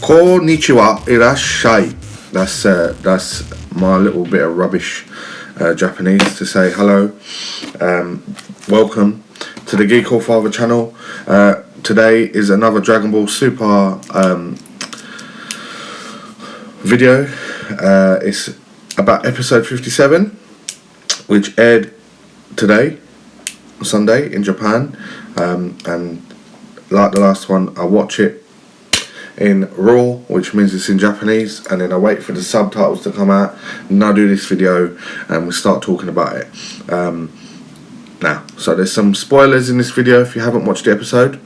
Konnichiwa, irashai. That's my little bit of rubbish Japanese to say hello. Welcome to the Geek All Father channel. Today is another Dragonball Super video. It's about episode 57, which aired today, Sunday, in Japan. And like the last one, I watch it in raw, which means it's in Japanese, and then I wait for the subtitles to come out, and I do this video and we start talking about it now. So there's some spoilers in this video if you haven't watched the episode.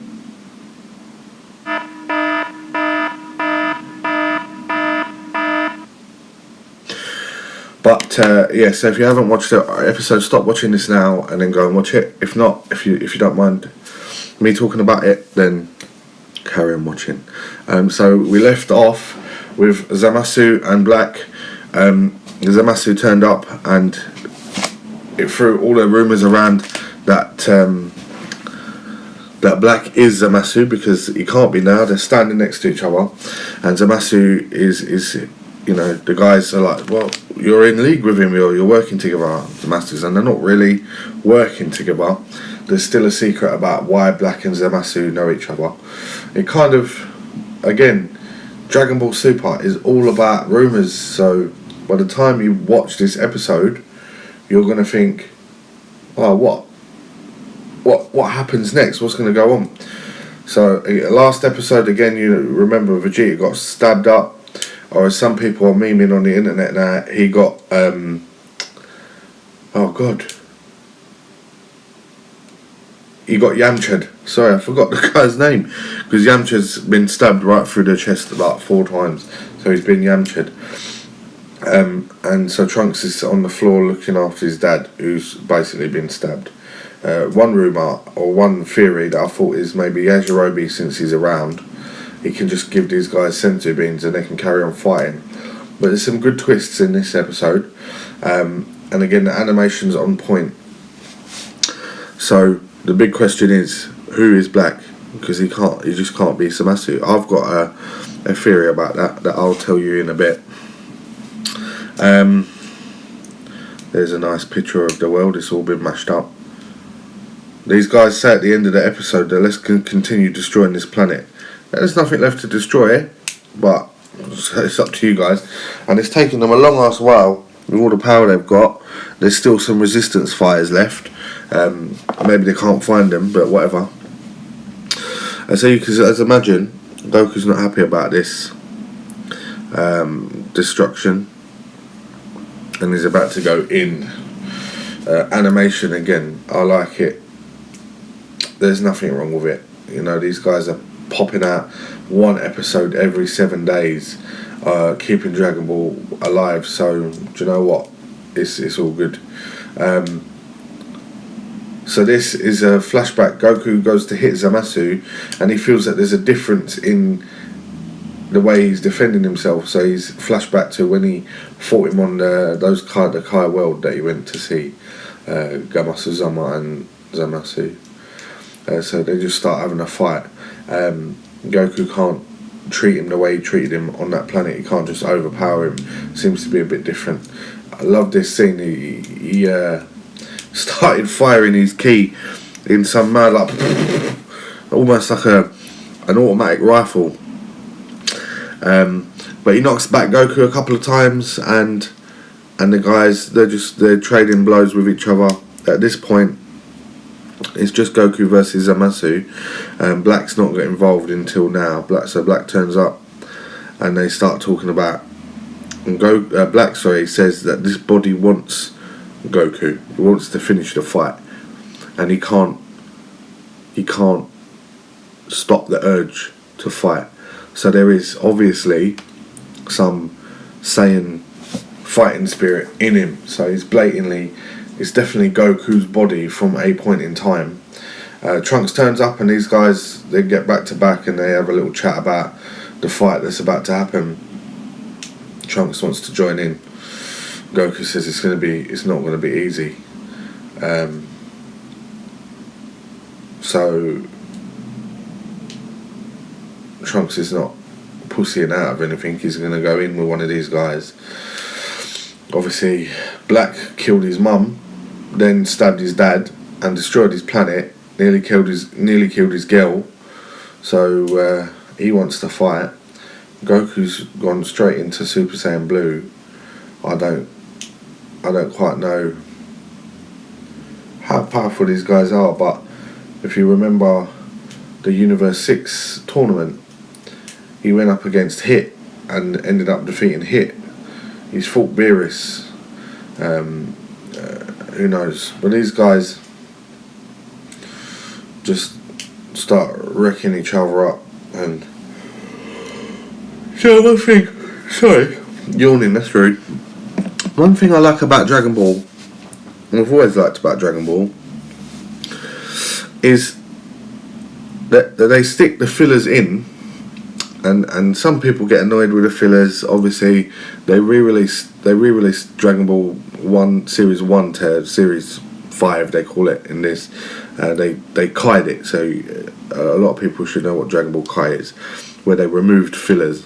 But yeah, so if you haven't watched the episode, stop watching this now and then go and watch it. If not, if you don't mind me talking about it, then carry on watching. So we left off with Zamasu and Black. Zamasu turned up and it threw all the rumours around that that Black is Zamasu, because he can't be now. They're standing next to each other, and Zamasu is you know, the guys are like, well, you're in league with him, you're working together, Zamasu, and they're not really working together. There's still a secret about why Black and Zamasu know each other. It kind of, again, Dragon Ball Super is all about rumours, so by the time you watch this episode, you're going to think, oh, what happens next? What's going to go on? So, last episode, again, you remember Vegeta got stabbed up, or as some people are memeing on the internet now, he got, oh God, he got Yamcha'd. Sorry, I forgot the guy's name, because Yamcha'd's been stabbed right through the chest about 4 times, so he's been Yamcha'd. And so Trunks is on the floor looking after his dad, who's basically been stabbed. One rumour, or one theory that I thought is maybe Yajirobe, since he's around, he can just give these guys senzu beans and they can carry on fighting. But there's some good twists in this episode, and again the animation's on point. So the big question is, who is Black? Because he just can't be Zamasu. I've got a theory about that I'll tell you in a bit. There's a nice picture of the world. It's all been mashed up. These guys say at the end of the episode that let's continue destroying this planet. There's nothing left to destroy, but it's up to you guys. And it's taken them a long ass while with all the power they've got. There's still some resistance fighters left. Maybe they can't find them, but whatever. And so you can imagine Goku's not happy about this destruction, and he's about to go in. Animation again, I like it. There's nothing wrong with it. You know, these guys are popping out one episode every 7 days, keeping Dragon Ball alive. So do you know what? It's all good. So this is a flashback. Goku goes to hit Zamasu, and he feels that there's a difference in the way he's defending himself. So he's flashback to when he fought him on the Kai world that he went to see, Zamasu Zama and Zamasu. So they just start having a fight. Goku can't treat him the way he treated him on that planet. He can't just overpower him. Seems to be a bit different. I love this scene. He started firing his ki in some mad, like almost like an automatic rifle. But he knocks back Goku a couple of times, and the guys they're trading blows with each other. At this point, it's just Goku versus Zamasu. Black's not got involved until now. Black turns up, and they start talking about. And Black says that this body wants Goku. He wants to finish the fight, and he can't stop the urge to fight. So there is obviously some Saiyan fighting spirit in him. So it's definitely Goku's body from a point in time. Trunks turns up, and these guys, they get back to back and they have a little chat about the fight that's about to happen. Trunks wants to join in. Goku says it's not going to be easy. So Trunks is not pussying out of anything. He's going to go in with one of these guys. Obviously, Black killed his mum, then stabbed his dad and destroyed his planet. Nearly killed his girl. So he wants to fight. Goku's gone straight into Super Saiyan Blue. I don't quite know how powerful these guys are, but if you remember the Universe 6 tournament, he went up against Hit and ended up defeating Hit. He's fought Beerus. Who knows? But these guys just start wrecking each other up. And so one thing, sorry, yawning, that's rude. One thing I like about Dragon Ball, and I've always liked about Dragon Ball, is that they stick the fillers in, and some people get annoyed with the fillers. Obviously, they re-released Dragon Ball 1 Series 1 to Series 5, they call it in this. They Kai'd it, so a lot of people should know what Dragon Ball Kai is, where they removed fillers.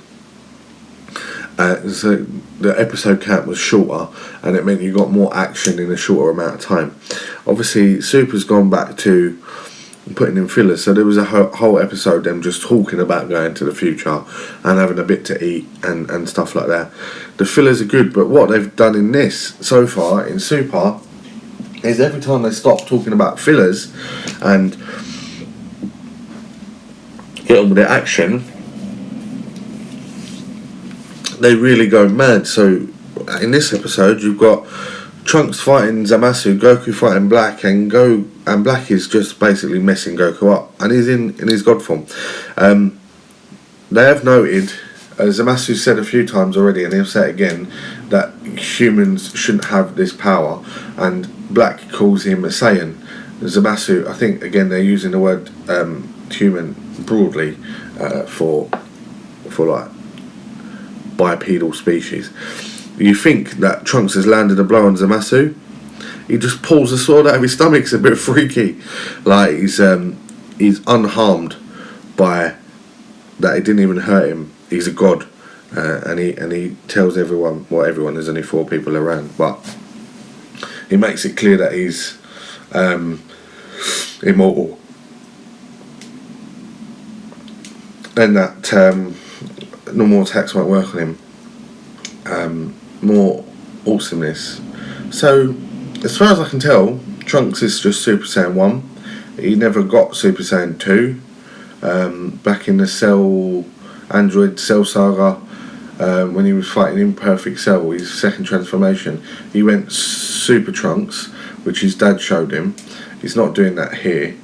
So the episode count was shorter, and it meant you got more action in a shorter amount of time. Obviously, Super's gone back to putting in fillers, so there was a whole episode them just talking about going to the future and having a bit to eat and stuff like that. The fillers are good, but what they've done in this so far in Super is every time they stop talking about fillers and get on with their action, they really go mad. So in this episode you've got Trunks fighting Zamasu, Goku fighting Black, and Black is just basically messing Goku up, and he's in his god form. They have noted, as Zamasu said a few times already, and he'll say it again, that humans shouldn't have this power, and Black calls him a Saiyan. Zamasu, I think again they're using the word human broadly for like bipedal species. You think that Trunks has landed a blow on Zamasu, he just pulls the sword out of his stomach. It's a bit freaky. Like he's unharmed by that. It didn't even hurt him. He's a god, and he tells everyone. Well, everyone. There's only 4 people around, but he makes it clear that he's immortal, and that normal attacks won't work on him. More awesomeness. So, as far as I can tell, Trunks is just Super Saiyan 1. He never got Super Saiyan 2. Back in the Android Cell saga, when he was fighting Imperfect Cell, his second transformation, he went Super Trunks, which his dad showed him. He's not doing that here.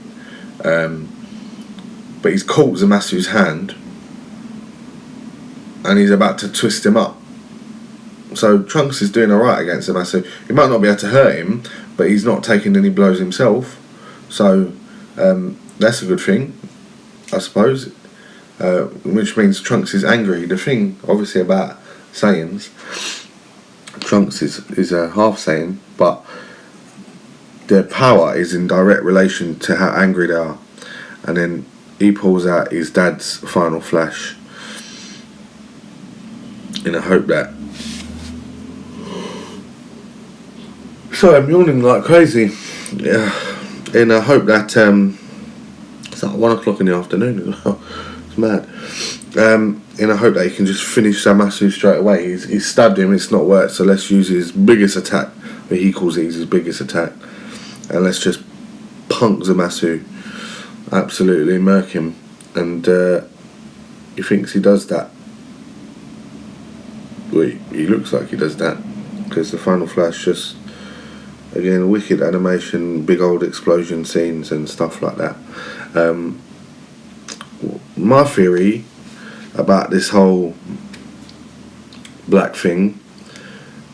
But he's caught Zamasu's hand, and he's about to twist him up. So Trunks is doing alright against Zamasu. He might not be able to hurt him, but he's not taking any blows himself. So that's a good thing, I suppose. Which means Trunks is angry. The thing, obviously, about Saiyans, Trunks is a half Saiyan, but their power is in direct relation to how angry they are. And then he pulls out his dad's final flash in a hope that... Sorry, I'm yawning like crazy. Yeah, in a hope that it's like 1 o'clock in the afternoon as well. It's mad. In a hope that he can just finish Zamasu straight away. He's stabbed him. It's not worked. So let's use his biggest attack, what he calls it, his biggest attack, and let's just punk Zamasu, absolutely murk him. And he thinks he does that. Well, he looks like he does that, because the final flash just, again, wicked animation, big old explosion scenes and stuff like that. My theory about this whole Black thing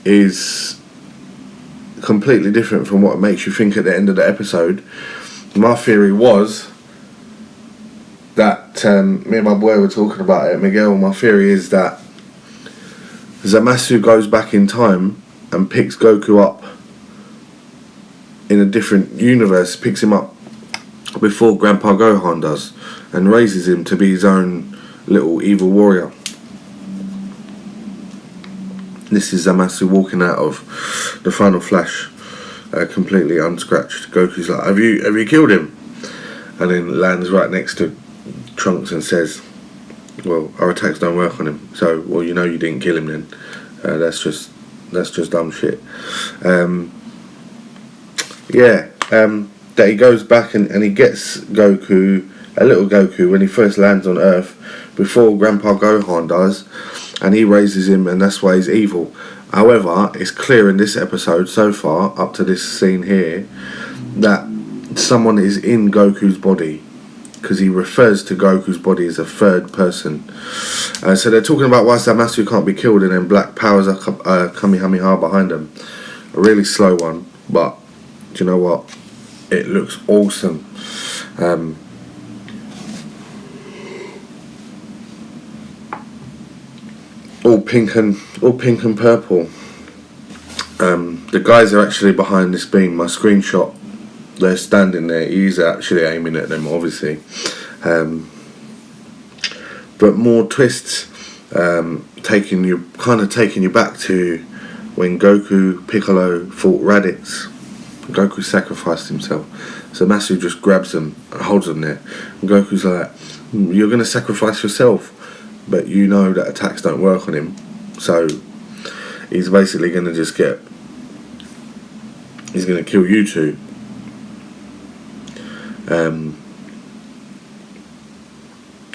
is completely different from what makes you think at the end of the episode. My theory was that, me and my boy were talking about it, Miguel, my theory is that Zamasu goes back in time and picks Goku up in a different universe, picks him up before Grandpa Gohan does, and raises him to be his own little evil warrior. This is Zamasu walking out of the final flash, completely unscratched. Goku's like, have you killed him? And then lands right next to Trunks and says, well, our attacks don't work on him. So, well, you know you didn't kill him then. That's just dumb shit. That he goes back and he gets Goku, a little Goku, when he first lands on Earth, before Grandpa Gohan does, and he raises him, and that's why he's evil. However, it's clear in this episode so far, up to this scene here, that someone is in Goku's body, because he refers to Goku's body as a third person. So they're talking about why Zamasu can't be killed, and then Black powers a Kamehameha behind him. A really slow one, but do you know what? It looks awesome. All pink and purple. The guys are actually behind this beam. My screenshot, they're standing there. He's actually aiming at them, obviously. But more twists, taking you back to when Goku Piccolo fought Raditz. Goku sacrificed himself. So Zamasu just grabs them and holds them there. And Goku's like, you're going to sacrifice yourself. But you know that attacks don't work on him. So he's basically going to just he's going to kill you two.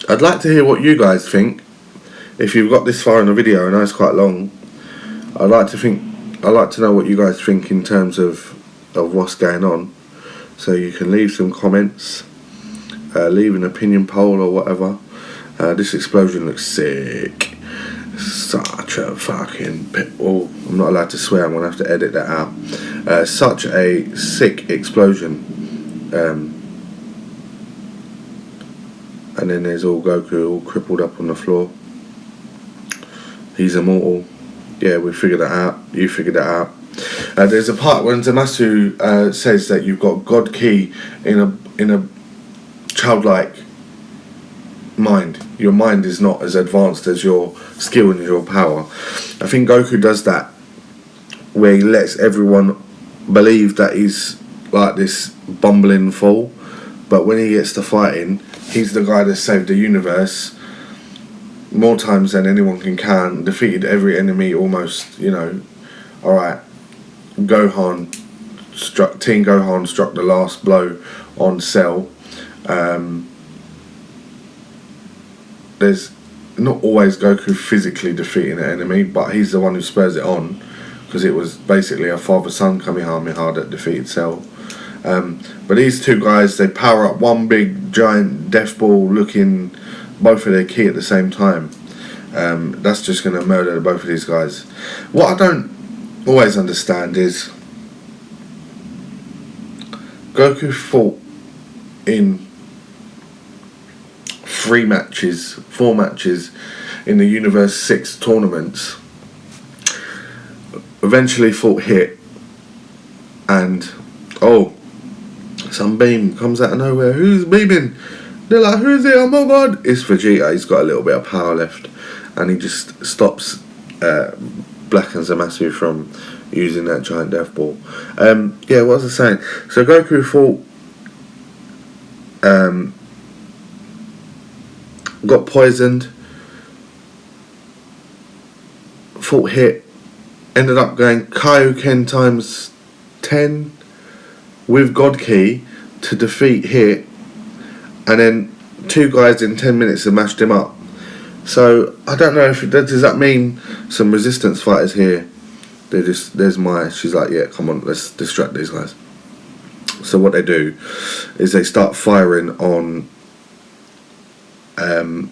I'd like to hear what you guys think. If you've got this far in the video, I know it's quite long, I'd like to know what you guys think in terms of what's going on. So you can leave some comments, leave an opinion poll or whatever. This explosion looks sick. Such a fucking I'm not allowed to swear, I'm going to have to edit that out. Such a sick explosion. And then there's all Goku all crippled up on the floor. He's immortal. Yeah, we figured that out. You figured that out. There's a part when Zamasu says that you've got God Ki in a childlike mind. Your mind is not as advanced as your skill and your power. I think Goku does that where he lets everyone believe that he's like this bumbling fool, but when he gets to fighting, he's the guy that saved the universe more times than anyone can count, defeated every enemy almost, you know. Alright, Team Gohan struck the last blow on Cell. There's not always Goku physically defeating an enemy, but he's the one who spurs it on, because it was basically a father-son Kamehameha that defeated Cell. But these two guys, they power up one big giant death ball looking both of their ki at the same time. That's just going to murder both of these guys. What I don't always understand is Goku fought in 4 matches in the Universe 6 tournaments. Eventually fought Hit, and some beam comes out of nowhere. Who's beaming? They're like, who is it? Oh my god! It's Vegeta. He's got a little bit of power left, and he just stops Black and Zamasu from using that giant death ball. What was I saying? So Goku fought, got poisoned, fought Hit, ended up going Kaioken times 10 with God Ki to defeat Hit, and then 2 guys in 10 minutes have mashed him up. So I don't know if does that mean some resistance fighters here? She's like, yeah, come on, let's distract these guys. So what they do is they start firing on have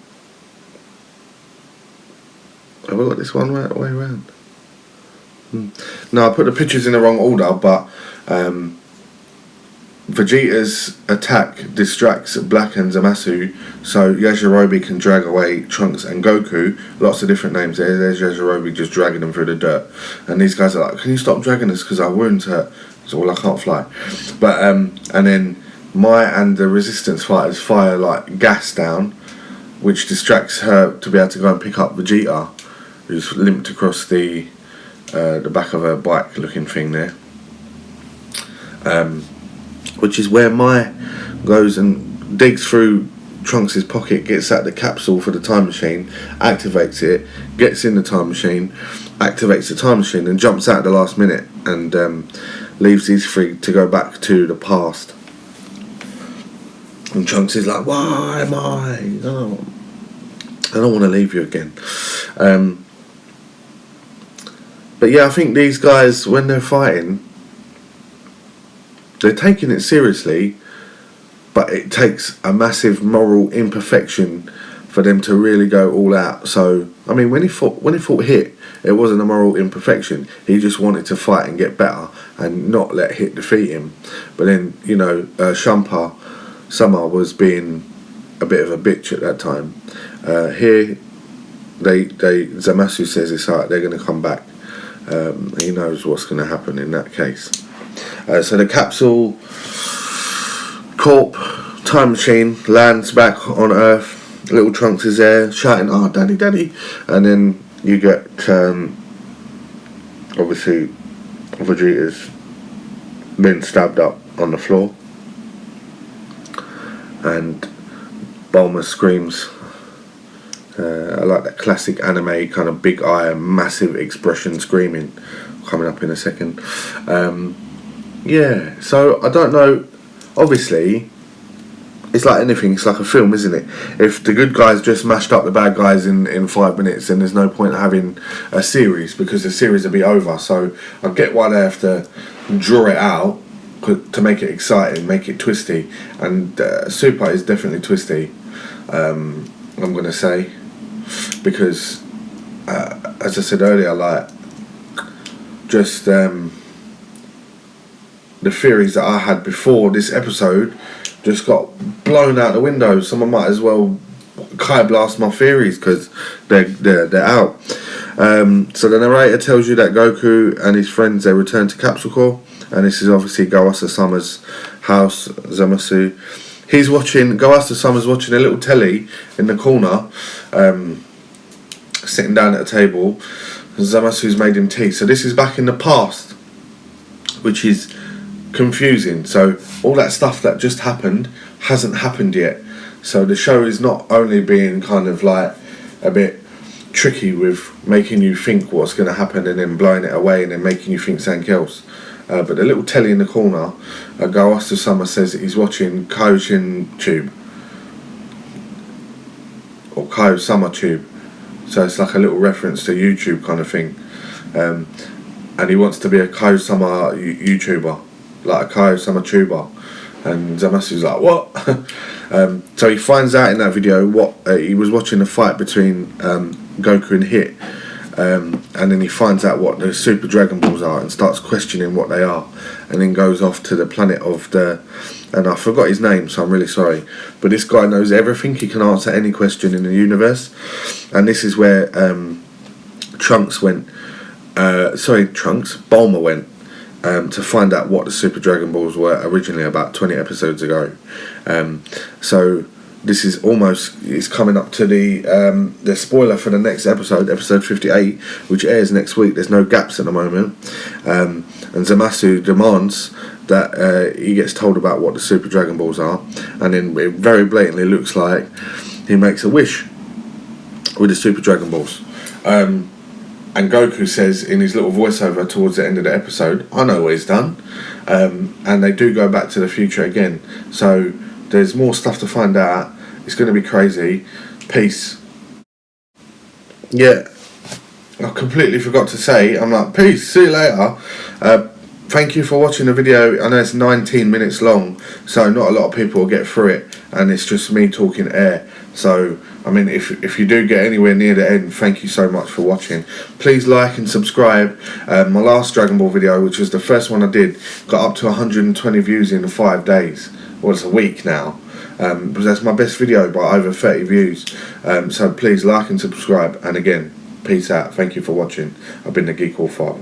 we got this one right way around? No, I put the pictures in the wrong order, but Vegeta's attack distracts Black and Zamasu, so Yajirobe can drag away Trunks and Goku. Lots of different names there. There's Yajirobe just dragging them through the dirt, and these guys are like, can you stop dragging us because our wounds hurt? So, well, I can't fly. But and then Mai and the resistance fighters fire like gas down, which distracts her to be able to go and pick up Vegeta, who's limped across the the back of a bike looking thing there, which is where Mai goes and digs through Trunks' pocket, gets out the capsule for the time machine, activates it, gets in the time machine, activates the time machine, and jumps out at the last minute and leaves these three to go back to the past. And Trunks is like, why am I? Oh, I don't want to leave you again. But yeah, I think these guys, when they're fighting, they're taking it seriously, but it takes a massive moral imperfection for them to really go all out. So, I mean, when he fought Hit, it wasn't a moral imperfection. He just wanted to fight and get better and not let Hit defeat him. But then, Summer was being a bit of a bitch at that time. Here, Zamasu says it's alright, they're going to come back. He knows what's going to happen in that case. So the capsule Corp time machine lands back on Earth. Little Trunks is there shouting, "Oh, daddy, daddy!" And then you get obviously Vegeta's been stabbed up on the floor, and Bulma screams. I like that classic anime kind of big eye, massive expression screaming, coming up in a second. Yeah, so I don't know. Obviously, it's like anything. It's like a film, isn't it? If the good guys just mashed up the bad guys in 5 minutes, then there's no point having a series, because the series will be over. So I get why they have to draw it out to make it exciting, make it twisty. And Super is definitely twisty. I'm gonna say, because as I said earlier, like just the theories that I had before this episode just got blown out the window. Someone might as well Kai blast my theories, because they're out. So the narrator tells you that Goku and his friends, they return to Capsule Corp, and this is obviously Goasa Summer's house, Zamasu. Goasa Summer's watching a little telly in the corner, sitting down at a table. Zamasu's made him tea. So this is back in the past, which is confusing. So all that stuff that just happened hasn't happened yet. So the show is not only being kind of like a bit tricky with making you think what's going to happen and then blowing it away and then making you think something else. But the little telly in the corner, Goasa Summer says that he's watching Kojin Tube, or Ko Summer Tube. So it's like a little reference to YouTube kind of thing. And he wants to be a Ko Summer YouTuber, like a Ko Summer tuber. And Zamasu's like, what? So he finds out in that video what he was watching a fight between Goku and Hit. And then he finds out what the Super Dragon Balls are and starts questioning what they are, and then goes off to the planet of and I forgot his name, so I'm really sorry, but this guy knows everything. He can answer any question in the universe, and this is where Bulma went to find out what the Super Dragon Balls were originally, about 20 episodes ago. So this is it's coming up to the spoiler for the next episode 58, which airs next week. There's no gaps at the moment, and Zamasu demands that he gets told about what the Super Dragon Balls are, and then it very blatantly looks like he makes a wish with the Super Dragon Balls. And Goku says in his little voiceover towards the end of the episode, "I know what he's done," and they do go back to the future again. So there's more stuff to find out. It's going to be crazy. Peace. Yeah, I completely forgot to say, I'm like, peace, see you later. Thank you for watching the video. I know it's 19 minutes long, so not a lot of people will get through it, and it's just me talking air. So, I mean, if you do get anywhere near the end, thank you so much for watching. Please like and subscribe. My last Dragon Ball video, which was the first one I did, got up to 120 views in 5 days. Well, it's a week now. Because that's my best video by over 30 views. So please like and subscribe. And again, peace out. Thank you for watching. I've been the Geek All Father.